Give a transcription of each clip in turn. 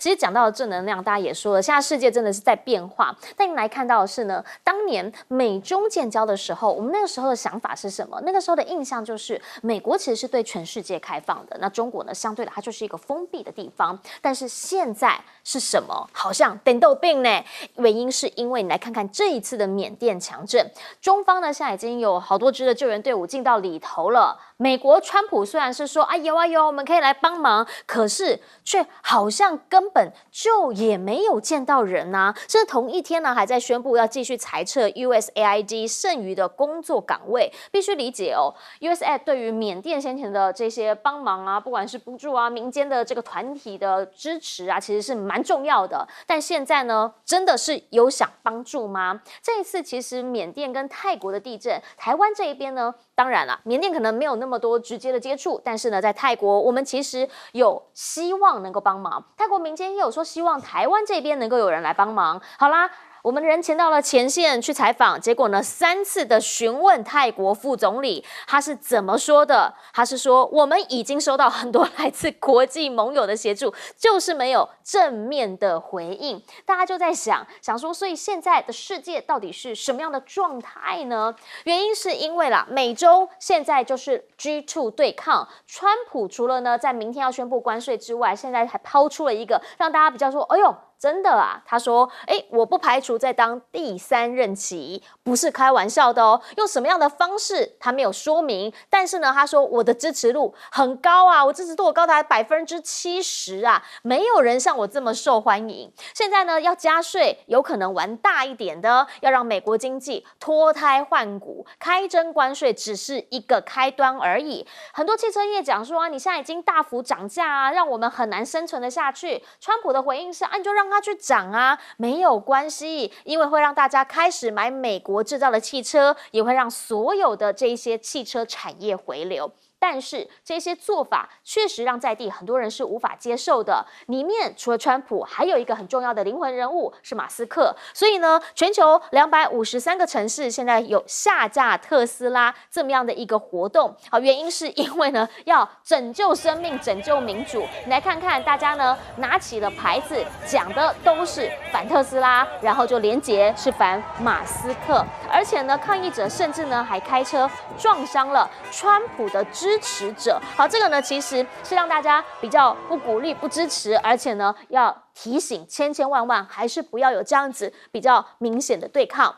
其实讲到了正能量，大家也说了，现在世界真的是在变化。但你来看到的是呢，当年美中建交的时候，我们那个时候的想法是什么？那个时候的印象就是美国其实是对全世界开放的，那中国呢，相对的它就是一个封闭的地方。但是现在是什么？好像等豆病呢？原因是因为你来看看这一次的缅甸强震，中方呢现在已经有好多支的救援队伍进到里头了。美国川普虽然是说有啊有，我们可以来帮忙，可是却好像根本就也没有见到人啊。甚至同一天呢，还在宣布要继续裁撤 USAID 剩余的工作岗位。必须理解哦 ，USAID 对于缅甸先前的这些帮忙啊，不管是补助啊、民间的这个团体的支持啊，其实是蛮重要的。但现在呢，真的是有想帮助吗？这一次其实缅甸跟泰国的地震，台湾这一边呢，当然啦，缅甸可能没有那么多直接的接触，但是呢，在泰国我们其实有希望能够帮忙。泰国民间也有说希望台湾这边能够有人来帮忙。好啦。我们人前到了前线去采访，结果呢3次的询问泰国副总理，他是怎么说的？他是说我们已经收到很多来自国际盟友的协助，就是没有正面的回应。大家就在想说，所以现在的世界到底是什么样的状态呢？原因是因为啦，美洲现在就是 G2 对抗，川普除了呢在明天要宣布关税之外，现在还抛出了一个让大家比较说，哎呦。真的啊，他说，我不排除再当第3任期，不是开玩笑的哦。用什么样的方式，他没有说明。但是呢，他说我的支持度很高啊，我支持度我高达70%啊，没有人像我这么受欢迎。现在呢，要加税，有可能玩大一点的，要让美国经济脱胎换骨，开征关税只是一个开端而已。很多汽车业讲说啊，你现在已经大幅涨价啊，让我们很难生存得下去。川普的回应是，你就让它去涨啊，没有关系，因为会让大家开始买美国制造的汽车，也会让所有的这些汽车产业回流。但是这些做法确实让在地很多人是无法接受的。里面除了川普，还有一个很重要的灵魂人物是马斯克。所以呢，全球253个城市现在有下架特斯拉这么样的一个活动。好，原因是因为呢，要拯救生命、拯救民主。你来看看，大家呢拿起了牌子，讲的都是反特斯拉，然后就连结是反马斯克。而且呢，抗议者甚至呢还开车撞伤了川普的支持者。好，这个呢其实是让大家比较不鼓励、不支持，而且呢要提醒千万还是不要有这样子比较明显的对抗。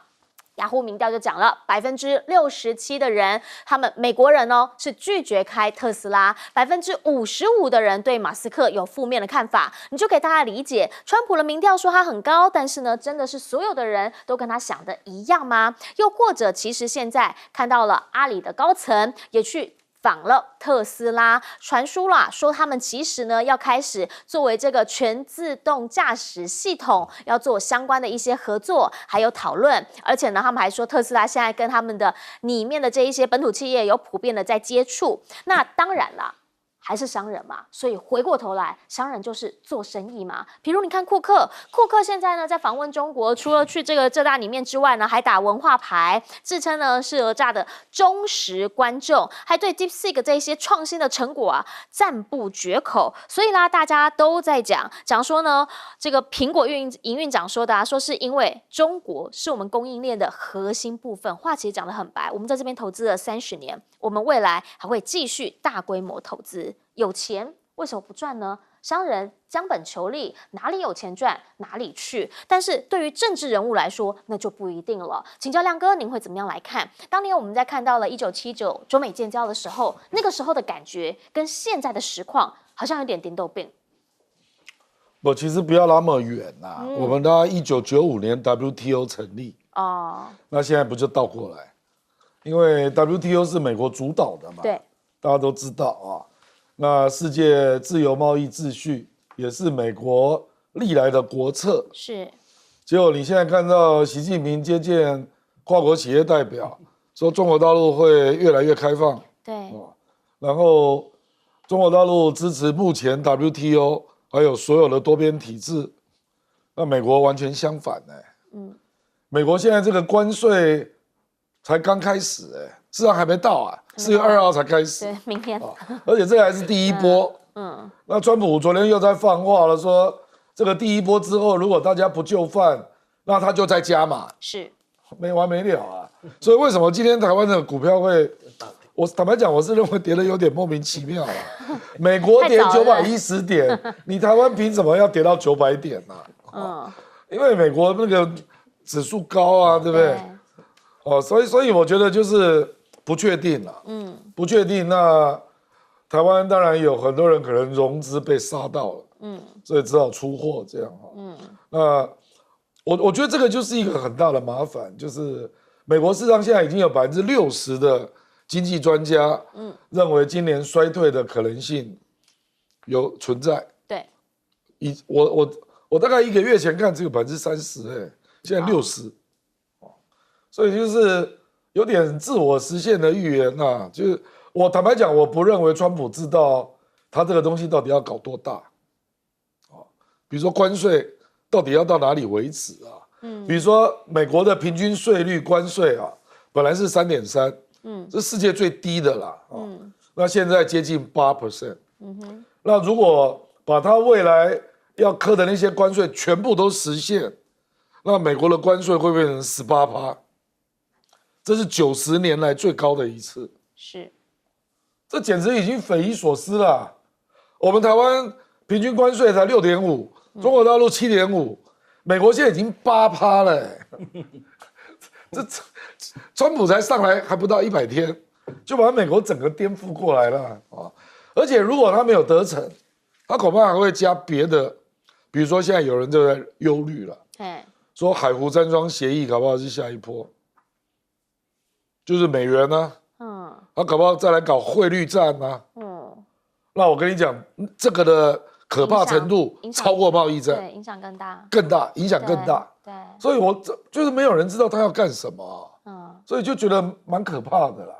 雅虎民调就讲了，67%的人，他们美国人哦是拒绝开特斯拉，55%的人对马斯克有负面的看法。你就给大家理解，川普的民调说他很高，但是呢，真的是所有的人都跟他想的一样吗？又或者，其实现在看到了阿里的高层也去访了特斯拉，传出啦说他们其实呢要开始作为这个全自动驾驶系统要做相关的一些合作，还有讨论。而且呢，他们还说特斯拉现在跟他们的里面的这一些本土企业有普遍的在接触。那当然啦。还是商人嘛，所以回过头来，商人就是做生意嘛。比如你看库克现在呢在访问中国，除了去浙大里面之外呢，还打文化牌，自称呢是哪吒的忠实观众，还对 DeepSeek 这些创新的成果啊赞不绝口。所以啦，大家都在讲说呢，这个苹果营运长说的说是因为中国是我们供应链的核心部分，话其实讲得很白，我们在这边投资了30年，我们未来还会继续大规模投资。有钱为什么不赚呢？商人将本求利，哪里有钱赚哪里去。但是对于政治人物来说，那就不一定了。请教亮哥，您会怎么样来看？当年我们在看到了1979中美建交的时候，那个时候的感觉跟现在的实况好像有点颠倒病。我其实不要那么远呐，我们到1995年 WTO 成立哦，那现在不就倒过来？因为 WTO 是美国主导的嘛，对，大家都知道啊。那世界自由贸易秩序也是美国历来的国策，是。结果你现在看到习近平接见跨国企业代表，说中国大陆会越来越开放，对，然后中国大陆支持目前 WTO 还有所有的多边体制，那美国完全相反美国现在这个关税才刚开始事实上还没到啊，4月2号才开始，对，明天，而且这还是第一波。那川普昨天又在放话了，说这个第一波之后，如果大家不就范，那他就再加码，是没完没了啊。所以为什么今天台湾的股票会？我坦白讲，我是认为跌得有点莫名其妙了。美国跌910点，你台湾凭什么要跌到900点呢？因为美国那个指数高啊，对不对？所以我觉得就是不确定了。不确定。那台湾当然有很多人可能融资被杀到了，所以只好出货这样那我觉得这个就是一个很大的麻烦，就是美国市场现在已经有60%的经济专家，认为今年衰退的可能性有存在。对，我大概1个月前看只有30%，现在60%，所以就是有点自我实现的预言呐。就是我坦白讲，我不认为川普知道他这个东西到底要搞多大，比如说关税到底要到哪里为止啊？比如说美国的平均税率关税本来是3.3%。这世界最低的啦，那现在接近8%，那如果把它未来要课的那些关税全部都实现，那美国的关税会变成18%，这是90年来最高的一次，是，这简直已经匪夷所思了。我们台湾平均关税才6.5%，中国大陆7.5%，美国现在已经8%了，这川普才上来还不到100天，就把美国整个颠覆过来了而且如果他没有得逞，他恐怕还会加别的，比如说现在有人就在忧虑了，说海湖山庄协议搞不好是下一波，就是美元啊，他搞不好再来搞汇率战啊，那我跟你讲，这个的可怕程度超过贸易战，对，影响更大，影响更大。对，所以就是没有人知道他要干什么，所以就觉得蛮可怕的啦。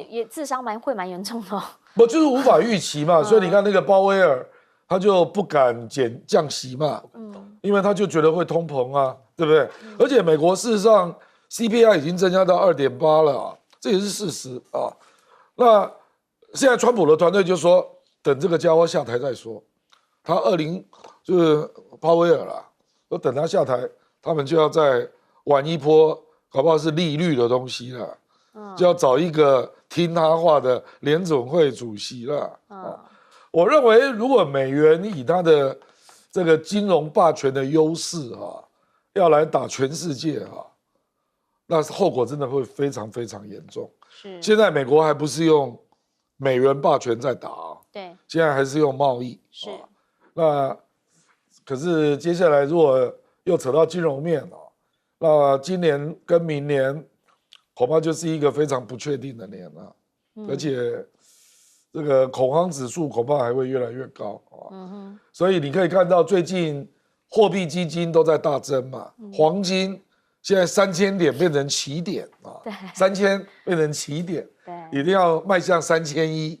也智商会蛮严重的。不就是无法预期嘛？所以你看那个鲍威尔，他就不敢降息嘛，因为他就觉得会通膨啊，对不对？而且美国事实上 CPI 已经增加到2.8了这也是事实啊。那现在川普的团队就说，等这个家伙下台再说。他就是鲍威尔啦，说等他下台，他们就要再玩一波，搞不好是利率的东西了，就要找一个听他话的联准会主席了。我认为如果美元以它的这个金融霸权的优势要来打全世界那后果真的会非常非常严重。现在美国还不是用美元霸权在打对，现在还是用贸易。那可是接下来如果又扯到金融面那今年跟明年恐怕就是一个非常不确定的年了，而且这个恐慌指数恐怕还会越来越高所以你可以看到最近货币基金都在大增嘛，黄金现在3000点变成起点3000变成起点，一定要迈向3100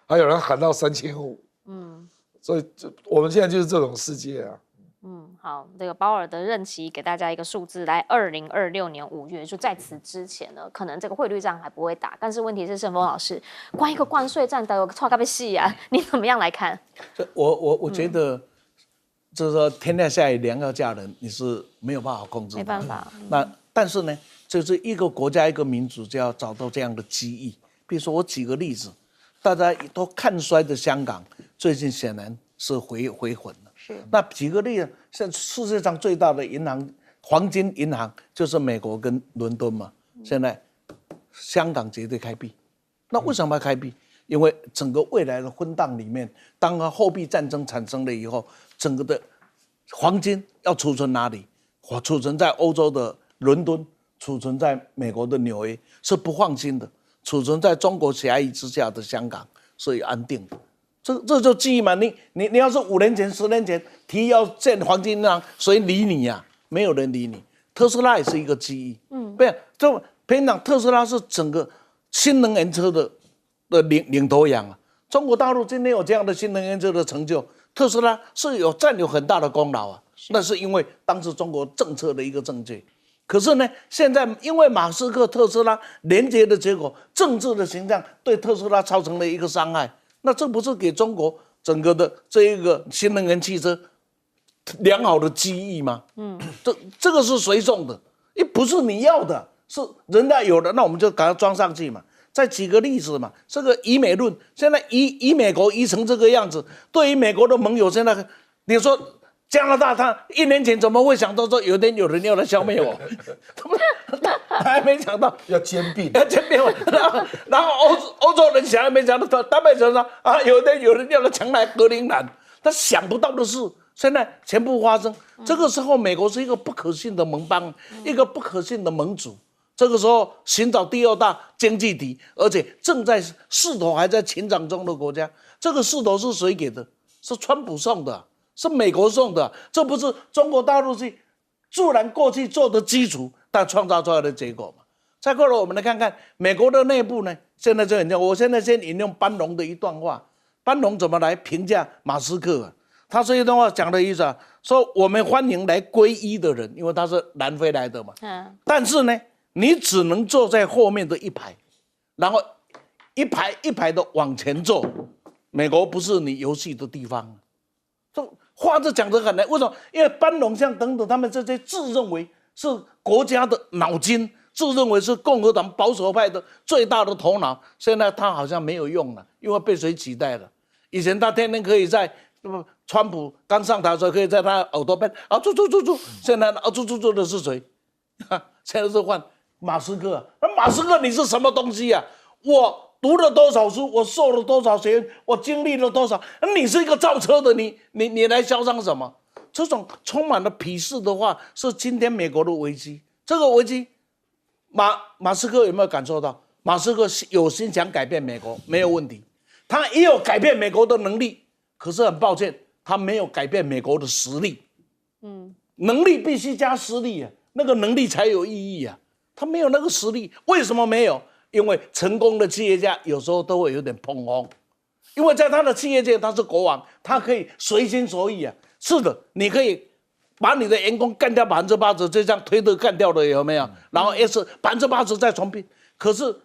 还有人喊到3500，所以我们现在就是这种世界好，这个鲍尔的任期给大家一个数字，来2026年5月，就在此之前呢，可能这个汇率战还不会打，但是问题是盛峰老师，光一个关税战都有错个戏啊，你怎么样来看？我觉得，就是说天下下良药佳人，你是没有办法控制的，没办法。但是呢，就是一个国家一个民族就要找到这样的机遇。比如说我举个例子，大家都看衰的香港，最近显然是回魂了。那举个例子，现在世界上最大的银行黄金银行就是美国跟伦敦嘛，现在香港绝对开闭。那为什么要开闭？因为整个未来的混荡里面，当货币战争产生了以后，整个的黄金要储存哪里？储存在欧洲的伦敦，储存在美国的纽约是不放心的，储存在中国狭义之下的香港是安定的。这就记忆嘛，你要是5年前、10年前提要建黄金银行，谁理你呀？没有人理你。特斯拉也是一个记忆，不是，就平常特斯拉是整个新能源车的领头羊啊。中国大陆今天有这样的新能源车的成就，特斯拉是占有很大的功劳啊。那是因为当时中国政策的一个正确。可是呢，现在因为马斯克特斯拉连接的结果，政治的形象对特斯拉造成了一个伤害。那这不是给中国整个的这一个新能源汽车良好的机遇吗？这个是谁送的？不是你要的，是人家有的，那我们就给它装上去嘛。再举个例子嘛，这个以美论，现在以美国移成这个样子，对于美国的盟友，现在你说加拿大，他1年前怎么会想到说有人要来消灭我？他还没想到要兼并，然后欧洲人想也没想到，他们想到啊，有人要来强来格陵兰，他想不到的事，现在全部发生。这个时候，美国是一个不可信的盟邦，一个不可信的盟主。这个时候寻找第2大经济体，而且正在势头还在成长中的国家，这个势头是谁给的？是川普送的，是美国送的，这不是中国大陆去自然过去做的基础，但创造出来的结果嘛。再过来，我们来看看美国的内部呢，现在就很像。我现在先引用班农的一段话，班农怎么来评价马斯克啊？他这一段话讲的意思啊，说我们欢迎来皈依的人，因为他是南非来的嘛，但是呢，你只能坐在后面的一排，然后一排一排的往前坐。美国不是你游戏的地方。这话就讲得很难，为什么？因为班农像等等他们这些自认为是国家的脑筋，自认为是共和党保守派的最大的头脑，现在他好像没有用了，因为被谁取代了？以前他天天可以在川普刚上台的时候，可以在他耳朵边啊住，现在住的是谁？现在是换马斯克。那马斯克你是什么东西啊？我读了多少书，我受了多少学，我经历了多少？你是一个造车的，你来嚣张什么？这种充满了鄙视的话，是今天美国的危机。这个危机，马斯克有没有感受到？马斯克有心想改变美国，没有问题，他也有改变美国的能力。可是很抱歉，他没有改变美国的实力。能力必须加实力啊，那个能力才有意义啊。他没有那个实力，为什么没有？因为成功的企业家有时候都会有点碰轰，因为在他的企业界他是国王，他可以随心所欲啊。是的，你可以把你的员工干掉80%，就这样推特干掉的有没有？然后也是80%再重聘。可是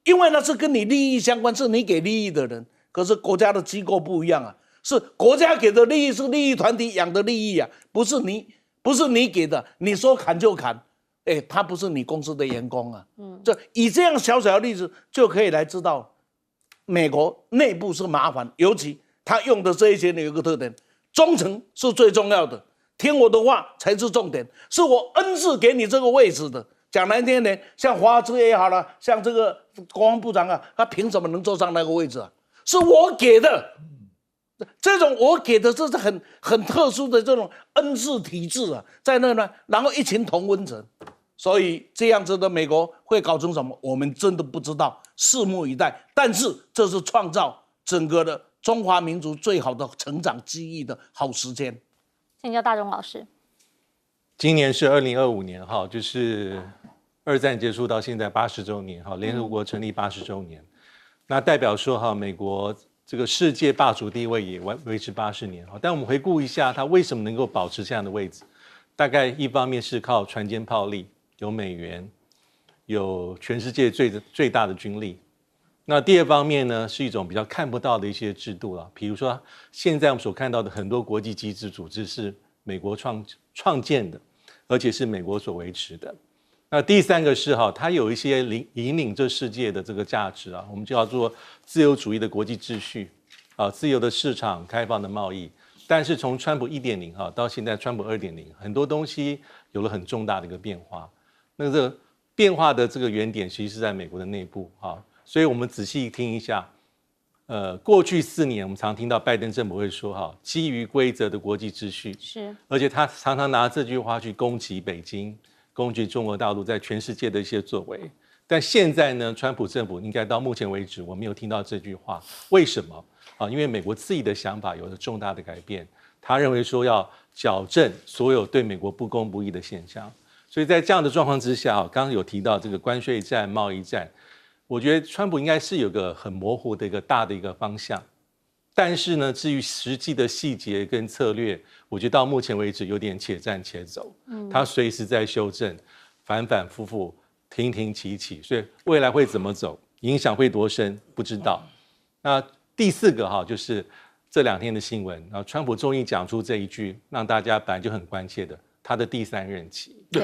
因为那是跟你利益相关，是你给利益的人。可是国家的机构不一样啊，是国家给的利益是利益团体养的利益啊，不是你给的，你说砍就砍。他不是你公司的员工啊。就以这样小小的例子就可以来知道，美国内部是麻烦，尤其他用的这一些有一个特点，忠诚是最重要的，听我的话才是重点，是我恩赐给你这个位置的。讲难听点，像华兹也好了，像这个国防部长啊，他凭什么能坐上那个位置啊？是我给的。这种我给的这是很特殊的这种恩赐体制啊，在那呢，然后一群同温层。所以这样子的美国会搞成什么，我们真的不知道，拭目以待。但是这是创造整个的中华民族最好的成长机遇的好时间。请教大钟老师。今年是2025年哈，就是2战结束到现在80周年哈，联合国成立80周年，那代表说哈，美国这个世界霸主地位也维持80年哈。但我们回顾一下，它为什么能够保持这样的位置？大概一方面是靠船坚炮利。有美元，有全世界最大的军力。那第二方面呢，是一种比较看不到的一些制度了，比如说现在我们所看到的很多国际机制组织是美国创建的，而且是美国所维持的。那第三个是它有一些引领这世界的这个价值啊，我们叫做自由主义的国际秩序啊，自由的市场、开放的贸易。但是从川普1.0到现在川普2.0，很多东西有了很重大的一个变化。那这个变化的这个原点其实是在美国的内部啊，所以我们仔细听一下。过去4年，我们常听到拜登政府会说基于规则的国际秩序是，而且他常常拿这句话去攻击北京，攻击中国大陆在全世界的一些作为。但现在呢，川普政府应该到目前为止，我没有听到这句话。为什么啊？因为美国自己的想法有了重大的改变，他认为说要矫正所有对美国不公不义的现象。所以在这样的状况之下，刚刚有提到这个关税战、贸易战，我觉得川普应该是有个很模糊的一个大的一个方向，但是呢，至于实际的细节跟策略，我觉得到目前为止有点且战且走，他随时在修正，反反复复，停停起起，所以未来会怎么走，影响会多深不知道。那第4个就是这2天的新闻，然后川普终于讲出这一句，让大家本来就很关切的他的第3任期。对，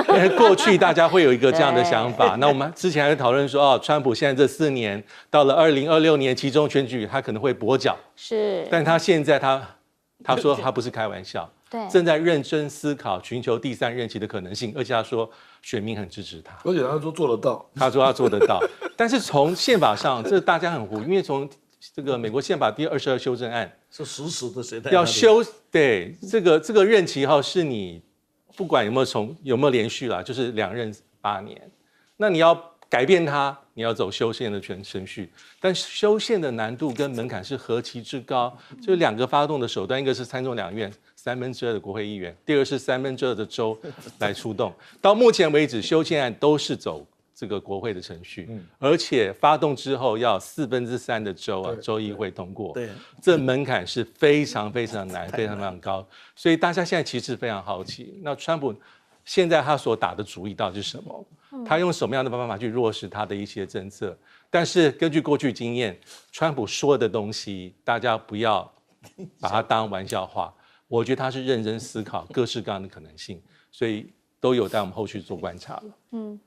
因为过去大家会有一个这样的想法，那我们之前还讨论说，川普现在这4年到了2026年期中选举，他可能会跛脚，是，但他现在他说他不是开玩笑，对，正在认真思考寻求第3任期的可能性，而且他说选民很支持他，而且他说做得到，他说他做得到，但是从宪法上，这大家很糊，因为从这个美国宪法第22修正案是死死的谁在要修，对这个任期是你不管有没有连续啦，就是2任8年，那你要改变它，你要走修宪的程序，但修宪的难度跟门槛是何其之高，就2个发动的手段，一个是参众两院2/3的国会议员，第二个是2/3的州来出动。到目前为止，修宪案都是走这个国会的程序，而且发动之后要3/4的州议会通过，对，这门槛是非常非常难，非常非常高，所以大家现在其实非常好奇，那川普现在他所打的主意到底是什么？他用什么样的办法去落实他的一些政策？但是根据过去经验，川普说的东西，大家不要把它当玩笑话。我觉得他是认真思考各式各样的可能性，所以都有待我们后续做观察了。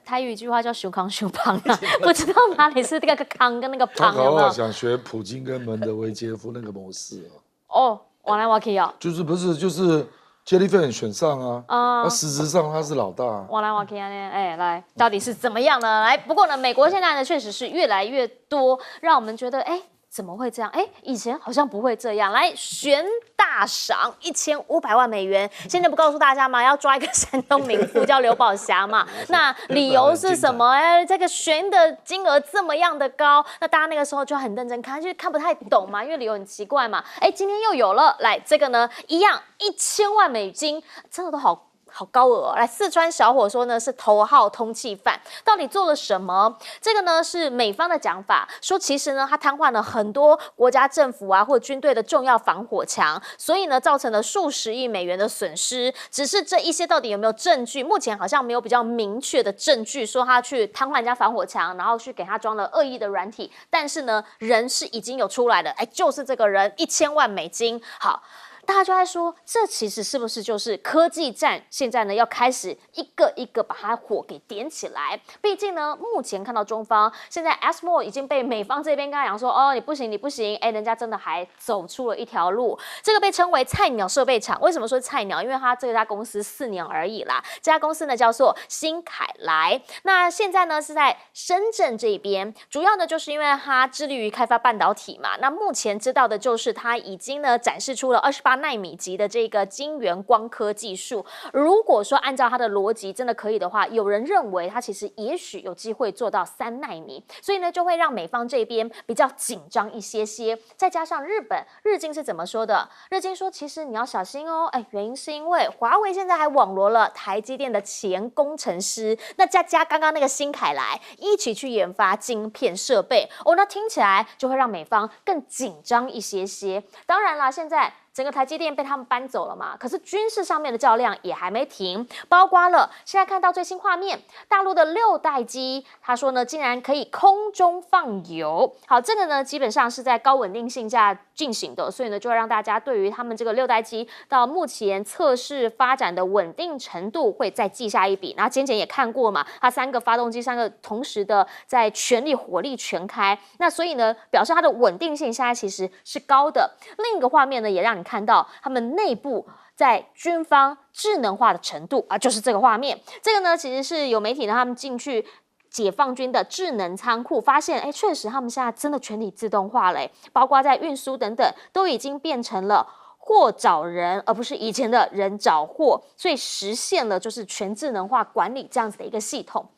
台语一句话叫“熊康熊胖”啊，不知道哪里是那个康跟那个他胖有没有？搞不好想学普京跟门德维杰夫那个模式哦，往来我可以哦，就是Jellyfish 选上啊，那实质上他是老大啊。往来往去哎，来，到底是怎么样呢？来，不过呢，美国现在呢，确实是越来越多，让我们觉得，怎么会这样？以前好像不会这样。来，悬大赏1500万美元，现在不告诉大家吗？要抓一个山东名妇叫刘宝霞嘛？那理由是什么？这个悬的金额这么样的高，那大家那个时候就很认真看，就看不太懂嘛，因为理由很奇怪嘛。今天又有了，来这个呢，一样1000万美金，真的都好高额哦！来，四川小伙说呢是头号通缉犯，到底做了什么？这个呢是美方的讲法，说其实呢他瘫痪了很多国家政府啊或军队的重要防火墙，所以呢造成了数十亿美元的损失。只是这一些到底有没有证据？目前好像没有比较明确的证据说他去瘫痪人家防火墙，然后去给他装了恶意的软体。但是呢人是已经有出来的，就是这个人1000万美金。好。大家就在说，这其实是不是就是科技战？现在呢，要开始一个一个把它火给点起来。毕竟呢，目前看到中方现在 ASML 已经被美方这边跟他讲说，你不行，你不行。人家真的还走出了一条路。这个被称为菜鸟设备厂。为什么说菜鸟？因为它这家公司4年而已啦。这家公司呢叫做新凯莱。那现在呢是在深圳这边，主要呢就是因为它致力于开发半导体嘛。那目前知道的就是它已经呢展示出了28奈米级的这个晶圆光刻技术，如果说按照它的逻辑真的可以的话，有人认为它其实也许有机会做到3奈米，所以呢就会让美方这边比较紧张一些些。再加上日经是怎么说的？日经说其实你要小心哦，原因是因为华为现在还网罗了台积电的前工程师，那再加刚刚那个新凯莱一起去研发晶片设备那听起来就会让美方更紧张一些些。当然啦，现在整个台积电被他们搬走了嘛，可是军事上面的较量也还没停，包括了现在看到最新画面，大陆的6代机，他说呢竟然可以空中放油。好，这个呢基本上是在高稳定性下进行的，所以呢就会让大家对于他们这个6代机到目前测试发展的稳定程度会再记下一笔。然后简也看过嘛，它3个发动机3个同时的在全力火力全开，那所以呢表示它的稳定性现在其实是高的。另一个画面呢也让你看到他们内部在军方智能化的程度就是这个画面。这个呢其实是有媒体呢他们进去解放军的智能仓库，发现确实他们现在真的全体自动化了，包括在运输等等都已经变成了货找人，而不是以前的人找货，所以实现了就是全智能化管理这样子的一个系统。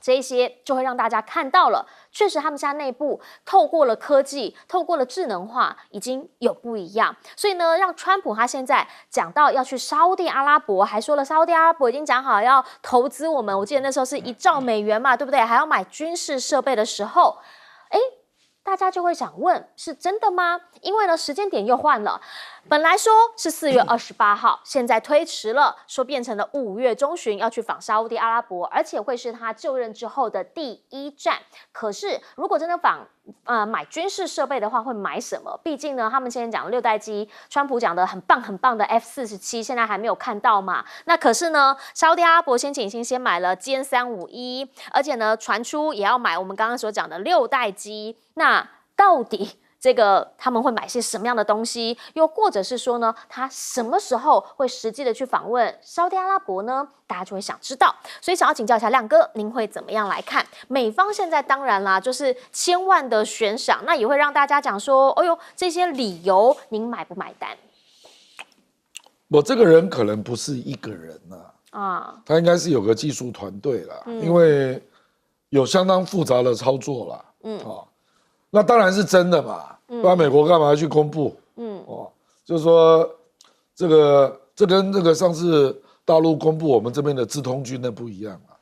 这一些就会让大家看到了，确实他们现在内部透过了科技，透过了智能化，已经有不一样。所以呢，让川普他现在讲到要去沙地阿拉伯，还说了沙地阿拉伯已经讲好要投资我们，我记得那时候是1兆美元嘛，对不对？还要买军事设备的时候，大家就会想问，是真的吗？因为呢，时间点又换了，本来说是4月28号，现在推迟了，说变成了5月中旬要去访沙地阿拉伯，而且会是他就任之后的第1站。可是，如果真的访买军事设备的话，会买什么？毕竟呢，他们现在讲6代机，川普讲的很棒很棒的 F-47，现在还没有看到嘛。那可是呢，沙特阿拉伯先买了歼351，而且呢，传出也要买我们刚刚所讲的6代机。那到底这个他们会买些什么样的东西？又或者是说呢，他什么时候会实际的去访问沙特阿拉伯呢？大家就会想知道。所以想要请教一下亮哥，您会怎么样来看？美方现在当然啦，就是千万的悬赏，那也会让大家讲说，哎呦，这些理由您买不买单？我这个人可能不是一个人啊，他应该是有个技术团队啦，因为有相当复杂的操作啦，那当然是真的嘛，不然美国干嘛要去公布？就是说这跟这个上次大陆公布我们这边的资通军的不一样啊，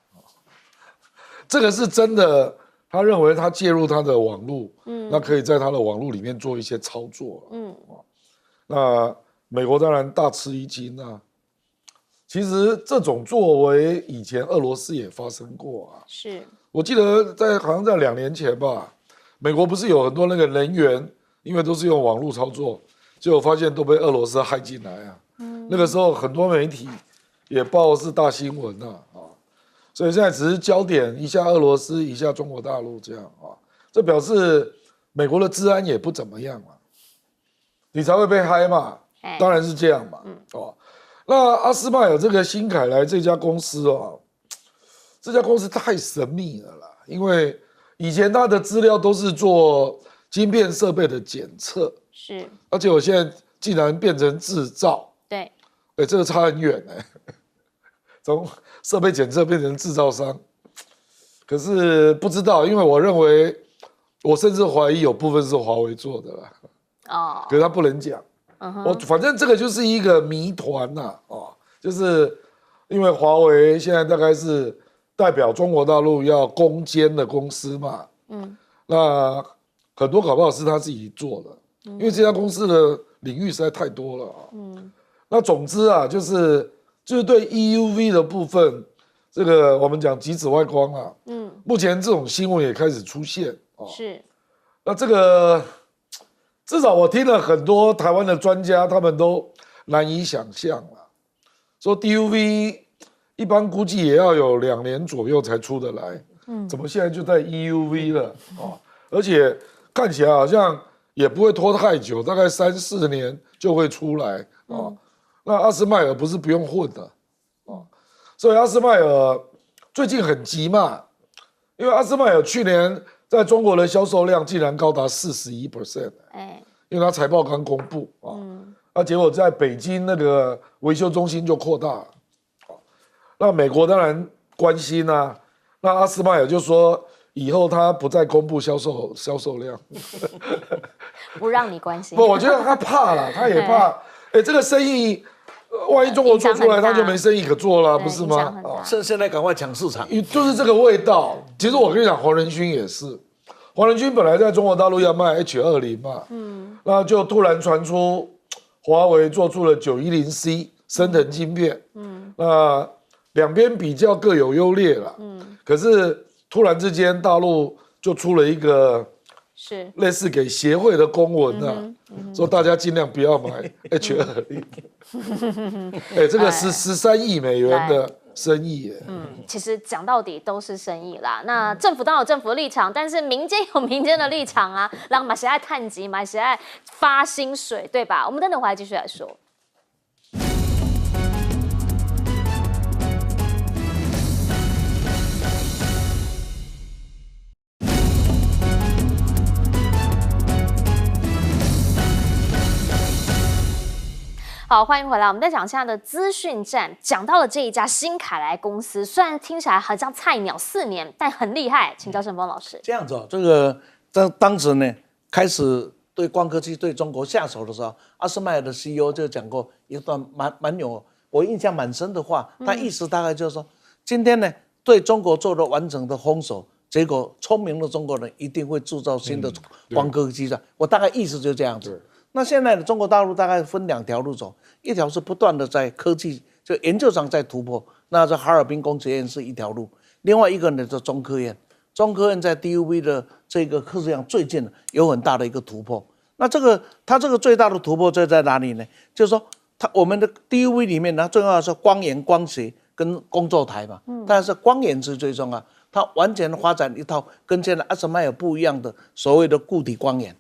这个是真的，他认为他介入他的网络，那可以在他的网络里面做一些操作，那美国当然大吃一惊啊。其实这种作为以前俄罗斯也发生过啊，是我记得好像在2年前吧。美国不是有很多那个人员，因为都是用网络操作，结果发现都被俄罗斯害进来啊。那个时候很多媒体也报是大新闻啊，所以现在只是焦点一下俄罗斯，一下中国大陆这样啊。这表示美国的治安也不怎么样嘛，你才会被害嘛，当然是这样嘛。那阿斯麦尔这个新凯莱这家公司这家公司太神秘了啦，因为以前他的资料都是做晶片设备的检测，是，而且我现在竟然变成制造，对，这个差很远从设备检测变成制造商，可是不知道，因为我认为，我甚至怀疑有部分是华为做的啦，可是他不能讲，反正这个就是一个谜团呐，就是因为华为现在大概是代表中国大陆要攻坚的公司嘛，那很多搞不好是他自己做的，因为这家公司的领域实在太多了那总之啊，就是对 EUV 的部分，这个我们讲极紫外光啊，目前这种新闻也开始出现是。那这个至少我听了很多台湾的专家，他们都难以想象说 DUV。一般估计也要有2年左右才出得来，怎么现在就在 EUV 了而且看起来好像也不会拖太久，大概3、4年就会出来那阿斯麦尔不是不用混的所以阿斯麦尔最近很急嘛，因为阿斯麦尔去年在中国的销售量竟然高达41%，因为他财报刚公布结果在北京那个维修中心就扩大了。那美国当然关心那阿斯麦尔就说以后他不再公布销售量，不让你关心。不，我觉得他怕了，他也怕，这个生意万一中国做出来，他就没生意可做了，不是吗？现在赶快抢市场，就是这个味道。其实我跟你讲，黄仁勋也是，黄仁勋本来在中国大陆要卖 H20嘛，那就突然传出华为做出了910C 升腾晶片，那两边比较各有优劣了，可是突然之间大陆就出了一个是类似给协会的公文说大家尽量不要买 H20，这个是13亿美元的生意耶。其实讲到底都是生意啦。那政府当然有政府的立场，但是民间有民间的立场啊，让马谁爱探级，马谁爱发薪水，对吧？我们等等回来继续来说。好，欢迎回来。我们在讲现在的资讯站，讲到了这一家新凯莱公司，虽然听起来很像菜鸟4年，但很厉害。请教盛峰老师。这样子这个当时呢，开始对光刻机对中国下手的时候，阿斯麦尔的 CEO 就讲过一段蛮有我印象蛮深的话，他意思大概就是说，今天呢对中国做了完整的封锁，结果聪明的中国人一定会铸造新的光刻机的。我大概意思就这样子。那现在的中国大陆大概分2条路走，一条是不断的在科技就研究上在突破，那这哈尔滨工学院是一条路，另外一个呢就中科院中科院在 DUV 的这个测试量最近有很大的一个突破。那它这个最大的突破就在哪里呢？就是说我们的 DUV 里面呢，最重要的是光源、光学跟工作台嘛。但是光源是最重要，它完全发展一套跟现在 SMI 不一样的所谓的固体光源。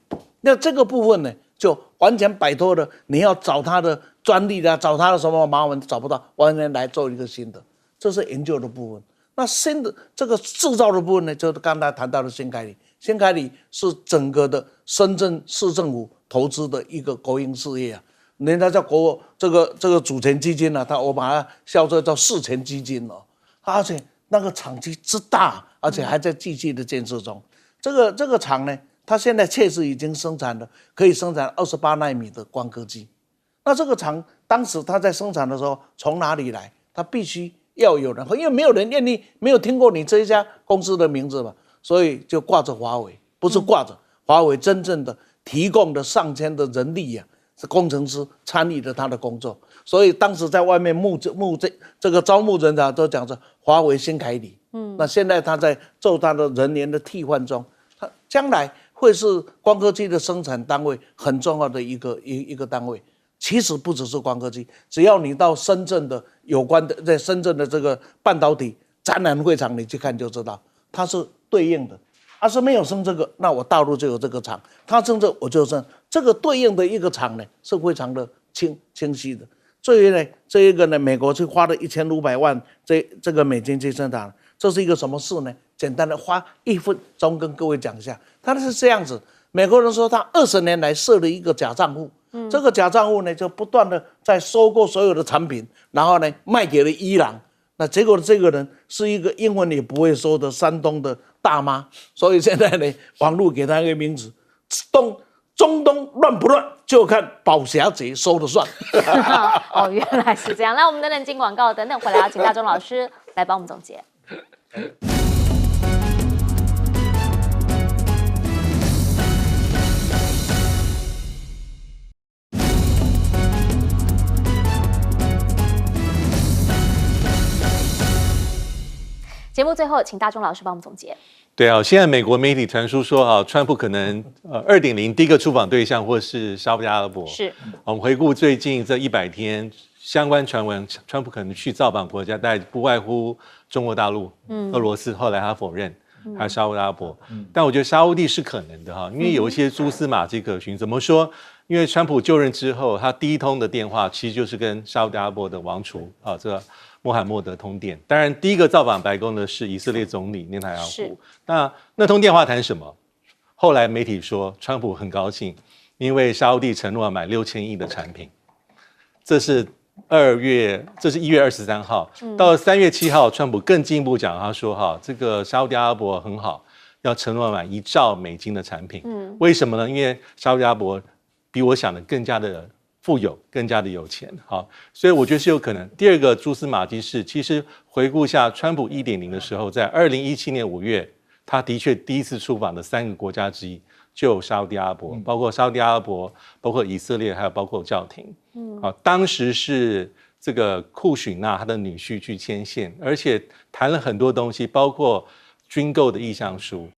那这个部分呢，就完全摆脱了你要找它的专利找它的什么麻烦找不到，完全来做一个新的，这是研究的部分。那新的这个制造的部分呢，就是刚才谈到的新凯里。新凯里是整个的深圳市政府投资的一个国营事业啊，人家叫这个主权基金我把它笑作叫事前基金哦，而且那个厂区之大，而且还在继续的建设中。这个厂呢，它现在确实已经可以生产28奈米的光刻机。那这个厂当时它在生产的时候从哪里来？它必须要有人，因为没有人愿意，没有听过你这一家公司的名字嘛，所以就挂着华为，不是挂着华为真正的提供的上千的人力是工程师参与了他的工作，所以当时在外面这个招募人才都讲着华为新凯里。那现在他在做他的人员的替换中，他将来会是光刻机的生产单位很重要的一个单位。其实不只是光刻机，只要你到深圳的有关的，在深圳的这个半导体展览会场，你去看就知道，它是对应的。它是没有生这个，那我大陆就有这个厂；它生这我就生这个对应的一个厂呢，是非常的清晰的。所以呢，这一个呢，美国去花了1500万这个美金去生产，这是一个什么事呢？简单的花1分钟跟各位讲一下，它是这样子。美国人说他20年来设了一个假账户。这个假账户呢，就不断的在收购所有的产品，然后呢卖给了伊朗。那结果这个人是一个英文也不会说的山东的大妈，所以现在呢，网络给他一个名字：中东乱不乱，就看保侠贼说了算。哦，原来是这样。那我们等等进广告，等等回来要请大钟老师来帮我们总结。节目最后，请大钟老师帮我们总结。对啊，现在美国媒体传出说川普可能2.0第一个出访对象或是沙特阿拉伯。是。我们回顾最近这100天相关传闻，川普可能去造访国家，但不外乎中国大陆、俄罗斯，后来他否认，还有沙特阿拉伯。但我觉得沙烏地是可能的因为有一些蛛丝马迹可循。怎么说？因为川普就任之后，他第一通的电话其实就是跟沙特阿拉伯的王储这个穆罕默德通电。当然，第一个造访白宫的是以色列总理内塔尼亚胡。那通电话谈什么？后来媒体说，川普很高兴，因为沙烏地承诺要买6000亿的产品。这是1月23号。到了3月7号，川普更进一步讲，他说这个沙烏地阿拉伯很好，要承诺买1兆美金的产品。为什么呢？因为沙烏地阿拉伯比我想的更加的富有，更加的有钱。所以我觉得是有可能。第二个蛛丝马迹是，其实回顾一下川普1.0的时候，在2017年5月，他的确第一次出访的3个国家之一就有沙烏地阿拉伯，包括沙烏地阿拉伯，包括以色列，还有包括教廷。当时是这个库许纳他的女婿去牵线，而且谈了很多东西，包括军购的意向书。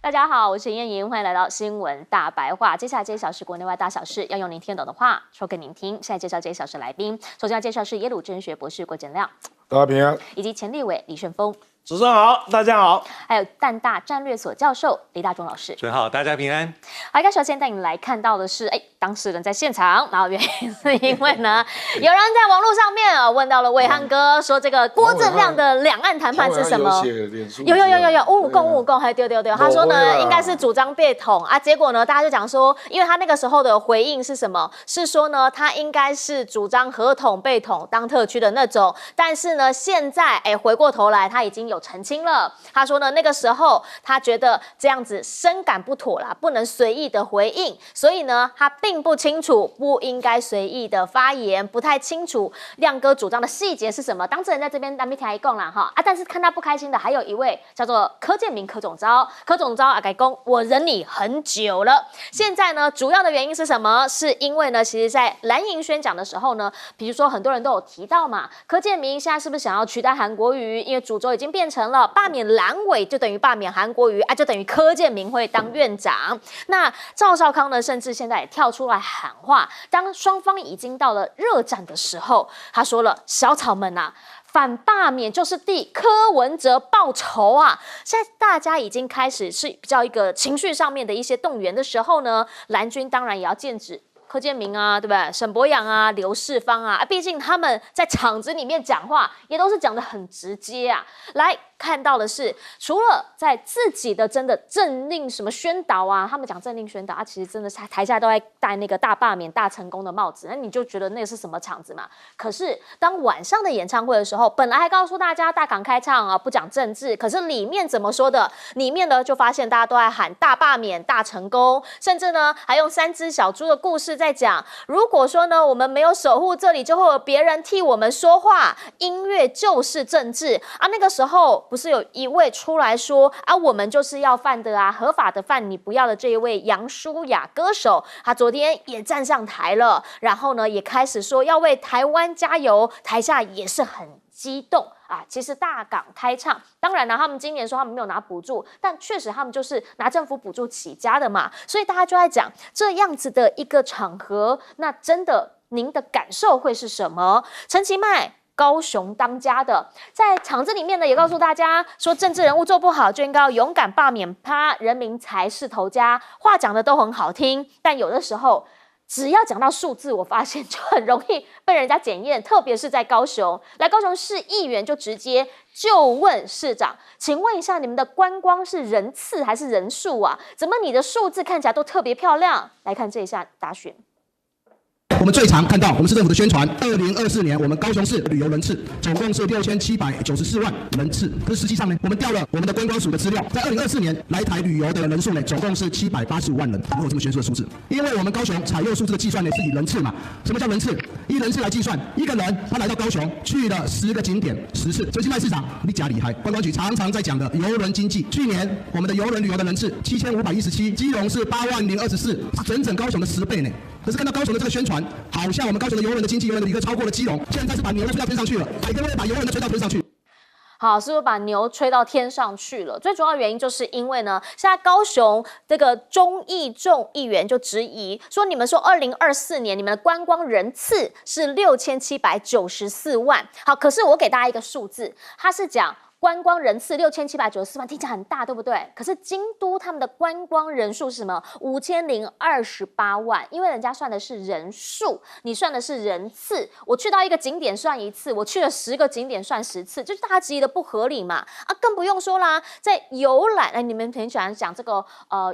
大家好，我是燕莹，欢迎来到新闻大白话。接下来这1小时国内外大小事，要用您听得懂的话说给您听。现在介绍这1小时来宾，首先要介绍是耶鲁政学博士郭建亮，大家平安，以及前立委李顺峰。主持人好，大家好。还有淡大战略所教授李大中老师。主持人好，大家平安。好，首先带你来看到的是，当事人在现场，然后原因是因为呢，有人在网络上面问到了伟汉哥，说这个郭正亮的两岸谈判是什么？有，五五共，还丢。他说呢，应该是主张被统啊，结果呢，大家就讲说，因为他那个时候的回应是什么？是说呢，他应该是主张合统被统当特区的那种，但是呢，现在回过头来，他已经有澄清了。他说呢，那个时候他觉得这样子深感不妥啦，不能随意的回应，所以呢，他并不清楚不应该随意的发言，不太清楚亮哥主张的细节是什么。当事人在这边咱们听一讲啦哈啊，但是看他不开心的还有一位叫做柯建铭柯总召啊改公，我忍你很久了。现在呢，主要的原因是什么？是因为呢，其实在蓝营宣讲的时候呢，比如说很多人都有提到嘛，柯建铭现在是不是想要取代韩国瑜？因为主轴已经变成了罢免蓝委就等于罢免韩国瑜啊，就等于柯建铭会当院长。那赵少康呢，甚至现在也跳出来喊话，当双方已经到了热战的时候，他说了：“小草们啊。”反罢免就是替柯文哲报仇啊！现在大家已经开始是比较一个情绪上面的一些动员的时候呢，蓝军当然也要剑指柯建铭啊，对不对？沈伯洋啊，刘世芳啊，毕竟他们在场子里面讲话也都是讲得很直接啊。来看到的是，除了在自己的真的政令什么宣导啊，他们讲政令宣导啊，其实真的是台下都在戴那个大罢免、大成功的帽子，那你就觉得那是什么场子嘛？可是当晚上的演唱会的时候，本来还告诉大家大港开唱啊，不讲政治，可是里面怎么说的？里面呢就发现大家都在喊大罢免、大成功，甚至呢还用3只小猪的故事在讲，如果说呢我们没有守护这里，就会有别人替我们说话，音乐就是政治啊。那个时候不是有一位出来说啊，我们就是要饭的啊，合法的饭你不要的这一位杨舒雅歌手，他昨天也站上台了，然后呢也开始说要为台湾加油，台下也是很激动啊。其实大港开唱，当然呢他们今年说他们没有拿补助，但确实他们就是拿政府补助起家的嘛，所以大家就在讲这样子的一个场合，那真的您的感受会是什么？陈其迈高雄当家的，在场子里面呢，也告诉大家说，政治人物做不好就应该要勇敢罢免他，人民才是头家。话讲的都很好听，但有的时候只要讲到数字，我发现就很容易被人家检验，特别是在高雄。来高雄市议员就直接就问市长，请问一下，你们的观光是人次还是人数啊？怎么你的数字看起来都特别漂亮？来看这一下答询。我们最常看到我们市政府的宣传，2024年我们高雄市旅游人次总共是6794万人次，可是实际上呢，我们调了我们的观光署的资料，在2024年来台旅游的人数呢，总共是785万人，没有这么悬殊的数字。因为我们高雄采用数字的计算呢，是以人次嘛。什么叫人次？以人次来计算，一个人他来到高雄去了10个景点10次。陈其迈市长，你假厉害！观光局常常在讲的邮轮经济，去年我们的邮轮旅游的人次7517，基隆是80024，是整整高雄的10倍呢。可是看到高雄的这个宣传，好像我们高雄的邮轮的经济邮轮的旅客超过了基隆，现在是把牛吹到天上去了，海哥会把邮轮的吹到天上去。好，是不是把牛吹到天上去了？最主要的原因就是因为呢，现在高雄这个钟义仲议员就质疑说，你们说2024年你们的观光人次是6794万，好，可是我给大家一个数字，他是讲观光人次6794万，听起来很大，对不对？可是京都他们的观光人数是什么？5028万，因为人家算的是人数，你算的是人次。我去到一个景点算1次，我去了10个景点算10次，就是大家质疑的不合理嘛。啊，更不用说啦，在游览，你们很喜欢讲这个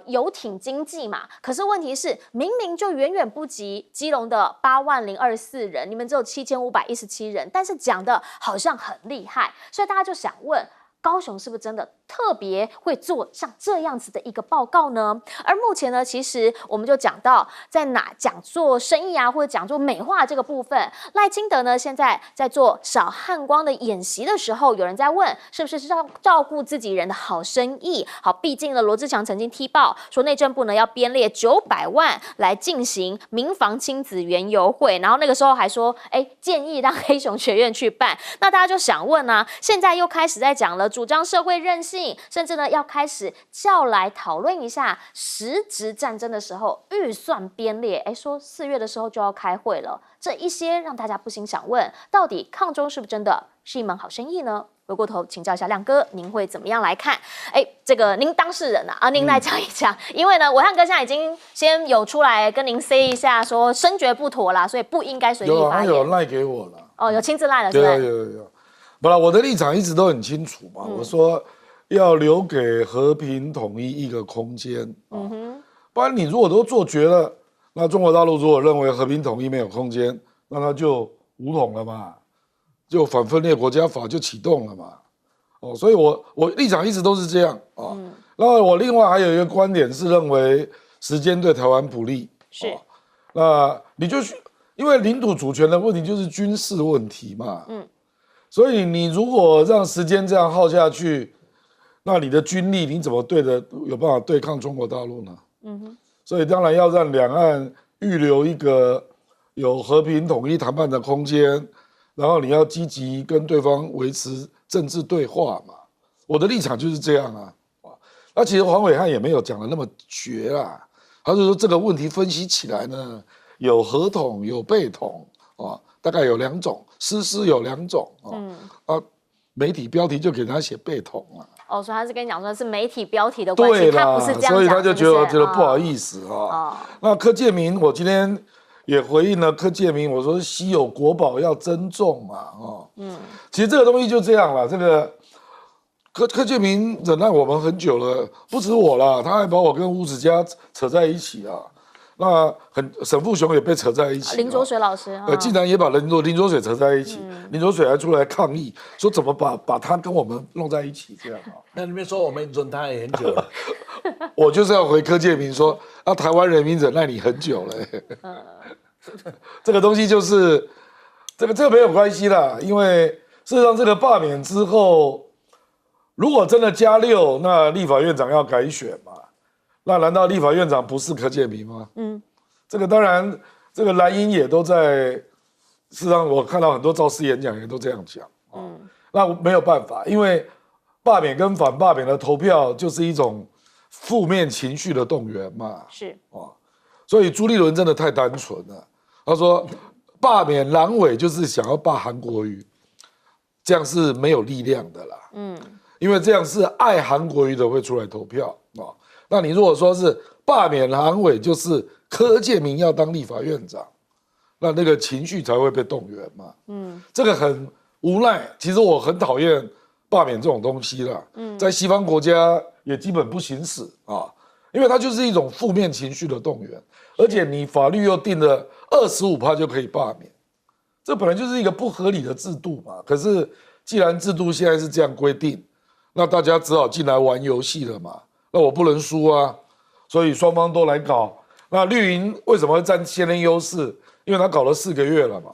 游艇经济嘛。可是问题是，明明就远远不及基隆的80024人，你们只有7517人，但是讲的好像很厉害，所以大家就想问。高雄是不是真的特别会做像这样子的一个报告呢？而目前呢，其实我们就讲到在哪讲做生意啊，或者讲做美化这个部分，赖清德呢现在在做少汉光的演习的时候，有人在问是不是照顾自己人的好生意？好，毕竟呢，罗志强曾经踢爆说内政部呢要编列900万来进行民防亲子园游会，然后那个时候还说，建议让黑熊学院去办。那大家就想问啊，现在又开始在讲了。主张社会韧性，甚至呢要开始叫来讨论一下实质战争的时候预算编列，说4月的时候就要开会了，这一些让大家不禁想问，到底抗中是不是真的是一门好生意呢？回过头请教一下亮哥，您会怎么样来看？这个您当事人啊，您来讲一讲，因为呢，我汉哥现在已经先有出来跟您 say 一下，说深觉不妥啦，所以不应该随意发言。有赖给我了，哦，有亲自赖了，是吧？有。不然我的立场一直都很清楚嘛，我说要留给和平统一一个空间，不然你如果都做绝了，那中国大陆如果认为和平统一没有空间，那它就武统了嘛，就反分裂国家法就启动了嘛，所以我立场一直都是这样啊。然后我另外还有一个观点是认为时间对台湾不利，是。那你就因为领土主权的问题就是军事问题嘛，所以你如果让时间这样耗下去，那你的军力你怎么有办法对抗中国大陆呢？所以当然要让两岸预留一个有和平统一谈判的空间，然后你要积极跟对方维持政治对话嘛。我的立场就是这样啊。那其实黄伟汉也没有讲的那么绝啦，他就说这个问题分析起来呢，有合统有被统啊，大概有2种，诗有2种啊，媒体标题就给他写被统啊。所以他是跟你讲说是媒体标题的关系，他不是这样讲，所以他就觉得不好意思啊。那柯建铭，我今天也回应了柯建铭，我说稀有国宝要珍重嘛，其实这个东西就这样了，这个。柯建铭忍耐我们很久了，不止我啦，他还把我跟吴子嘉扯在一起啊。那沈富雄也被扯在一起，林卓水老师，竟然也把林卓水扯在一起，林卓水还出来抗议，说怎么把他跟我们弄在一起这样啊？那你们说我们忍他也很久了，我就是要回柯建铭说，台湾人民忍耐你很久了，这个东西就是这个没有关系啦，因为事实上这个罢免之后。如果真的加6，那立法院长要改选嘛？那难道立法院长不是柯建铭吗？这个当然，这个蓝营也都在。事实上，我看到很多造势演讲也都这样讲。那没有办法，因为罢免跟反罢免的投票就是一种负面情绪的动员嘛。是所以朱立伦真的太单纯了。他说罢免蓝委就是想要罢韩国瑜，这样是没有力量的啦。因为这样是爱韩国瑜的会出来投票啊。那你如果说是罢免韩委，就是柯建铭要当立法院长，那个情绪才会被动员嘛。这个很无奈。其实我很讨厌罢免这种东西啦。在西方国家也基本不行使啊，因为它就是一种负面情绪的动员，而且你法律又定了25%就可以罢免，这本来就是一个不合理的制度嘛。可是既然制度现在是这样规定，那大家只好进来玩游戏了嘛，那我不能输啊，所以双方都来搞。那绿营为什么会占先天优势？因为他搞了4个月了嘛，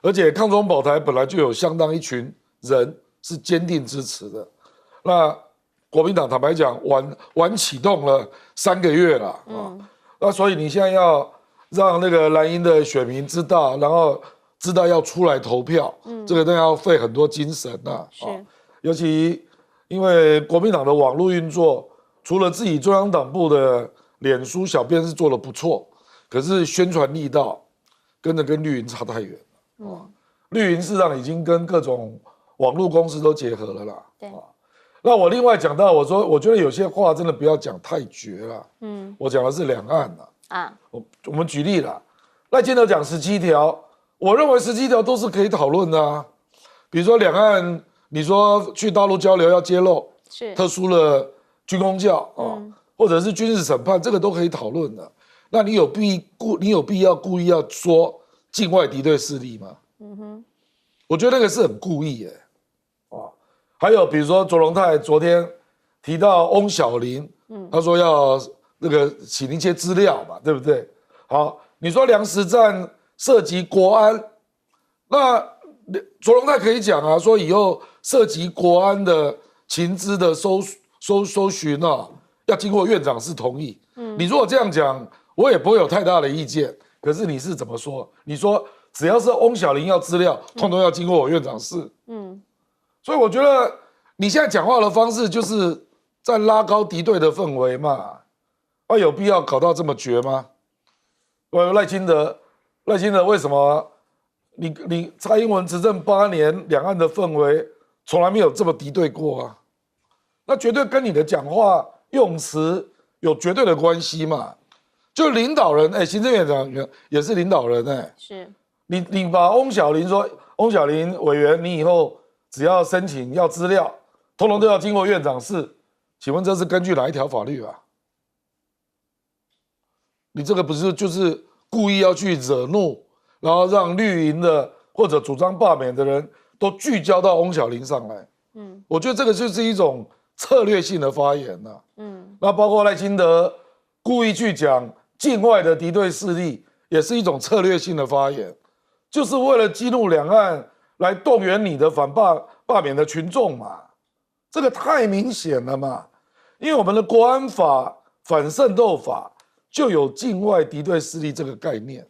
而且抗中保台本来就有相当一群人是坚定支持的。那国民党坦白讲，晚启动了3个月了那所以你现在要让那个蓝营的选民知道，然后知道要出来投票，这个都要费很多精神尤其。因为国民党的网络运作，除了自己中央党部的脸书小编是做得不错，可是宣传力道跟绿营差太远了。绿营事实上已经跟各种网络公司都结合了啦。对。那我另外讲到，我说我觉得有些话真的不要讲太绝了。我讲的是两岸我们举例啦，赖清德讲17条，我认为17条都是可以讨论的啊。比如说两岸。你说去大陆交流要揭露特殊的军公教或者是军事审判，这个都可以讨论的。那你有必要故意要说境外敌对势力吗？我觉得那个是很故意还有比如说卓荣泰昨天提到翁小玲，他说要那个请一些资料嘛，对不对？好，你说粮食战涉及国安，那卓荣泰可以讲啊，说以后涉及国安的情资的搜寻要经过院长室同意。你如果这样讲，我也不会有太大的意见。可是你是怎么说？你说只要是翁小玲要资料，通通要经过我院长室。所以我觉得你现在讲话的方式就是在拉高敌对的氛围嘛。有必要搞到这么绝吗？赖清德为什么？你蔡英文执政8年，两岸的氛围从来没有这么敌对过啊，那绝对跟你的讲话用词有绝对的关系嘛。就领导人，行政院长也是领导人是你把翁小玲说，翁小玲委员，你以后只要申请要资料，通通都要经过院长室，请问这是根据哪一条法律啊？你这个不是就是故意要去惹怒？然后让绿营的或者主张罢免的人都聚焦到翁小玲上来，我觉得这个就是一种策略性的发言呐。那包括赖清德故意去讲境外的敌对势力，也是一种策略性的发言，就是为了激怒两岸，来动员你的反罢免的群众嘛。这个太明显了嘛，因为我们的国安法、反渗透法就有境外敌对势力这个概念，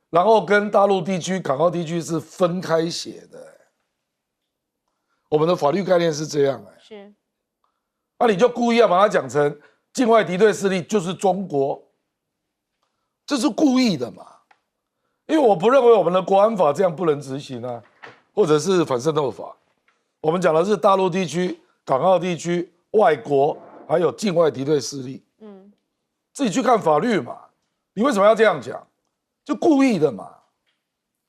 然后跟大陆地区、港澳地区是分开写的。我们的法律概念是这样，是，那你就故意要把它讲成境外敌对势力就是中国，这是故意的嘛？因为我不认为我们的国安法这样不能执行啊，或者是反渗透法。我们讲的是大陆地区、港澳地区、外国还有境外敌对势力。自己去看法律嘛，你为什么要这样讲？就故意的嘛。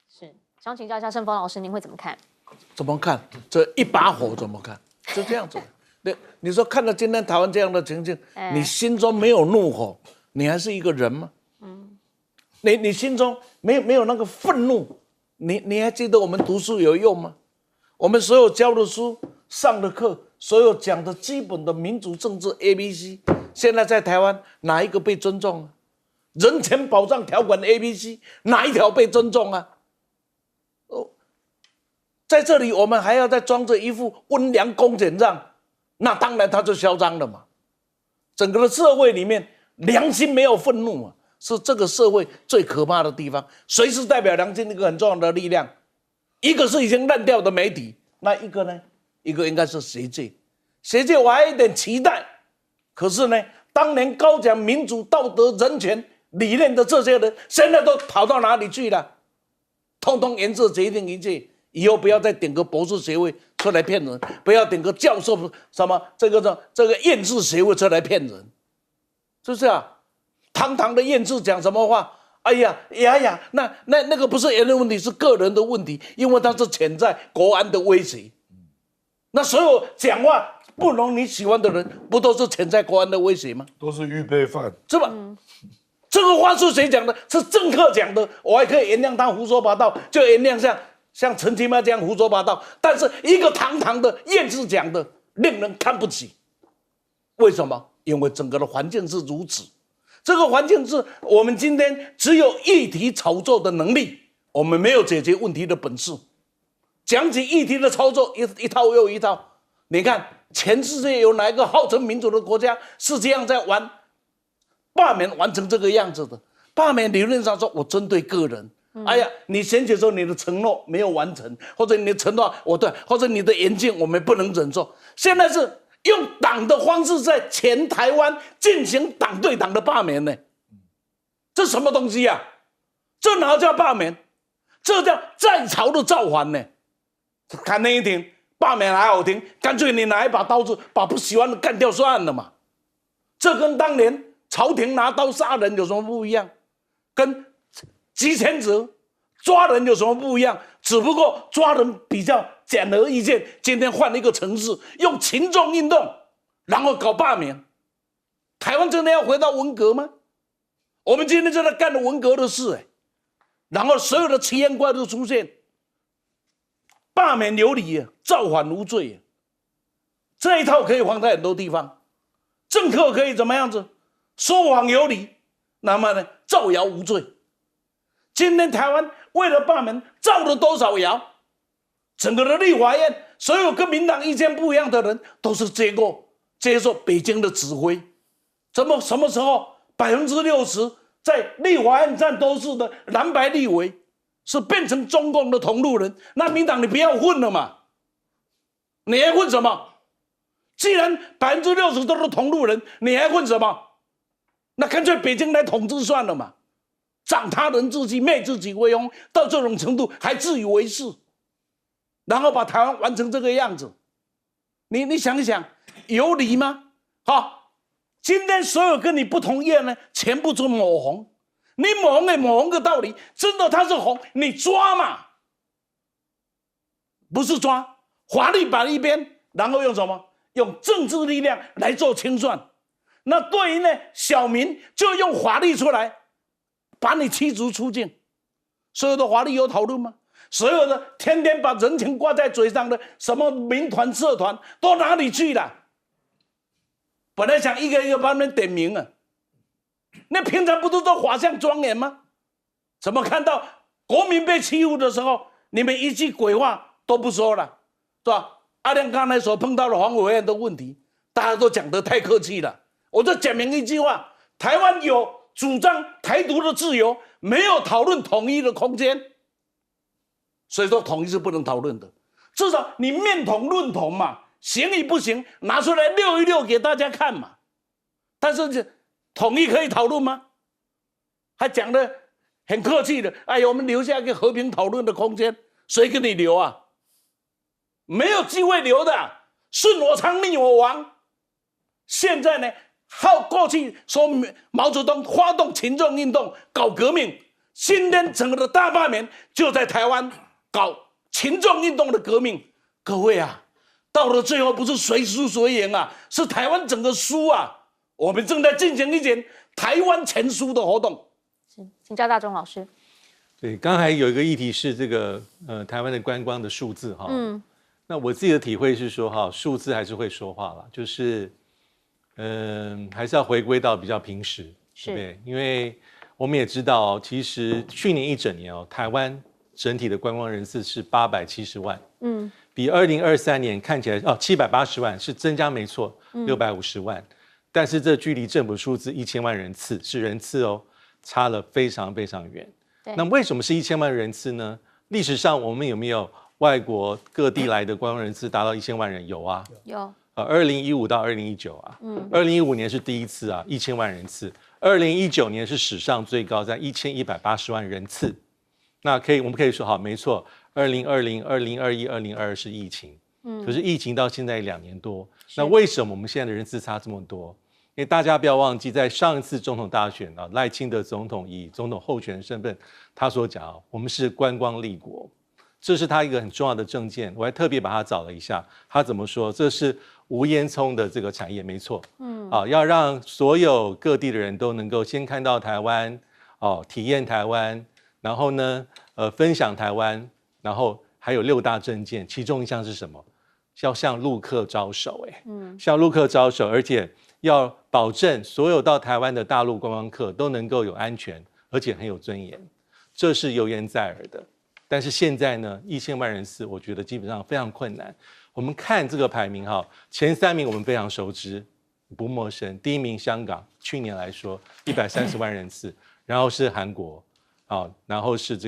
是，想请教一下盛峰老师，您会怎么看？怎么看？这一把火怎么看？就这样子。你说看到今天台湾这样的情境，你心中没有怒火，你还是一个人吗？你心中没有那个愤怒，你还记得我们读书有用吗？我们所有教的书、上的课，所有讲的基本的民主政治 ABC， 现在在台湾哪一个被尊重啊？人权保障条款 ABC 哪一条被尊重啊？在这里我们还要再装着一副温良恭俭让，那当然他就嚣张了嘛。整个的社会里面良心没有愤怒啊，是这个社会最可怕的地方。谁是代表良心一个很重要的力量？一个是已经烂掉的媒体，那一个呢？一个应该是学界。学界我还有一点期待，可是呢，当年高讲民主、道德、人权理念的这些人，现在都跑到哪里去了？通通颜色决定一切。以后不要再点个博士学位出来骗人，不要点个教授什么这个验士学位出来骗人，是不是啊？堂堂的验士讲什么话？哎呀，那个不是言论问题，是个人的问题，因为他是潜在国安的威胁。那所有讲话不容你喜欢的人，不都是潜在国安的威胁吗？都是预备犯，是吧？这个话是谁讲的？是政客讲的，我还可以原谅他胡说八道，就原谅像陈其迈这样胡说八道。但是一个堂堂的验士讲的，令人看不起。为什么？因为整个的环境是如此。这个环境是我们今天只有议题炒作的能力，我们没有解决问题的本事。讲起议题的操作，一套又一套。你看，全世界有哪一个号称民主的国家是这样在玩罢免完成这个样子的？罢免理论上说，我针对个人。哎呀，你选举时候你的承诺没有完成，或者你的承诺或者你的言行我们不能忍受。现在是用党的方式在全台湾进行党对党的罢免呢，这什么东西呀？这哪叫罢免？这叫在朝的造反呢！看那一听罢免还好听，干脆你拿一把刀子把不喜欢的干掉算了嘛。这跟当年朝廷拿刀杀人有什么不一样？跟集权者抓人有什么不一样？只不过抓人比较简而易见。今天换了一个城市，用群众运动，然后搞罢免。台湾真的要回到文革吗？我们今天就在干了文革的事，然后所有的奇言怪都出现，罢免有理，造反无罪。这一套可以放在很多地方，政客可以怎么样子？说谎有理，那么呢，造谣无罪。今天台湾为了罢免造了多少谣？整个的立法院，所有跟民党意见不一样的人，都是接受北京的指挥。什么时候60%在立法院占多数的蓝白立委是变成中共的同路人？那民党你不要混了嘛？你还混什么？既然60%都是同路人，你还混什么？那干脆北京来统治算了嘛。长他人志气，灭自己为翁，到这种程度还自以为是，然后把台湾玩成这个样子，你想一想，有理吗？好，今天所有跟你不同意呢，全部都抹红。你抹红的道理，真的他是红，你抓嘛？不是抓，法律摆一边，然后用什么？用政治力量来做清算。那对于呢小民，就用法律出来。把你驱逐出境，所有的法律有讨论吗？所有的天天把人情挂在嘴上的什么民团社团都哪里去了？本来想一个一个帮他们点名啊，那平常不都做法相庄严吗？怎么看到国民被欺负的时候，你们一句鬼话都不说了，是吧？阿亮刚才所碰到的黄委员的问题，大家都讲得太客气了。我就讲明一句话：台湾有主张台独的自由，没有讨论统一的空间。所以说统一是不能讨论的，至少你面统论统嘛，行与不行拿出来溜一溜给大家看嘛。但是统一可以讨论吗？还讲得很客气的，哎呀，我们留下一个和平讨论的空间，谁给你留啊？没有机会留的，顺我昌逆我亡。现在呢，过去说毛泽东发动群众运动搞革命，今天整个的大罢免就在台湾搞群众运动的革命。各位啊，到了最后不是谁输谁赢啊，是台湾整个输啊。我们正在进行一件台湾全输的活动。请教大钟老师。对，刚才有一个议题是这个台湾的观光的数字哈。那我自己的体会是说哈，数字还是会说话啦，就是还是要回归到比较平实，对不对？因为我们也知道，其实去年一整年台湾整体的观光人次是870万，比2023年看起来780万是增加没错，650万，但是这距离政府数字1000万人次是人次差了非常非常远。那为什么是1000万人次呢？历史上我们有没有外国各地来的观光人次达到1000万人？有啊，有。2015到2019啊，2015年是第一次啊，1000万人次。2019年是史上最高，在1180万人次。那我们可以说好，没错，2020、2021、2022是疫情，可是疫情到现在2年多，那为什么我们现在的人次差这么多？因为大家不要忘记，在上一次总统大选啊，赖清德总统以总统候选人身份，他所讲我们是观光立国，这是他一个很重要的政见。我还特别把它找了一下，他怎么说？这是无烟囱的这个产业，没错。要让所有各地的人都能够先看到台湾，体验台湾，然后呢，分享台湾，然后还有6大政见，其中一项是什么？要向陆客招手，向陆客招手，而且要保证所有到台湾的大陆观光客都能够有安全，而且很有尊严，这是油言在耳的。但是现在呢，1000万人次，我觉得基本上非常困难。我们看这个排名前3名我们非常熟知，不陌生。第1名香港，去年来说130万人次，然后是韩国，然后是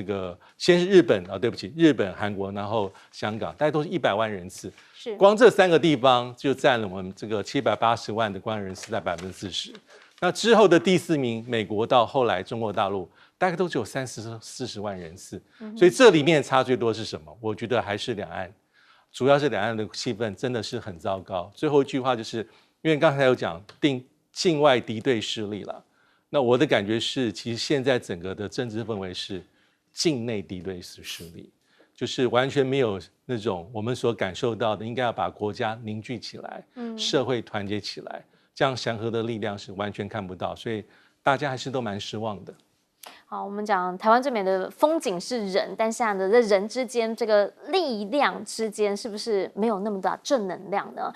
先是日本对不起，日本、韩国，然后香港，大家都是100万人次。光这3个地方就占了我们这个780万的观光人次在40%。那之后的第4名，美国到后来中国大陆，大概都只有30-40万人次。所以这里面差最多是什么？我觉得还是两岸，主要是两岸的气氛真的是很糟糕。最后一句话就是，因为刚才有讲境外敌对势力了，那我的感觉是，其实现在整个的政治氛围是境内敌对势力。就是完全没有那种我们所感受到的，应该要把国家凝聚起来，社会团结起来，这样祥和的力量是完全看不到，所以大家还是都蛮失望的。好，我们讲台湾最美的风景是人，但现在的人之间这个力量之间是不是没有那么大正能量呢？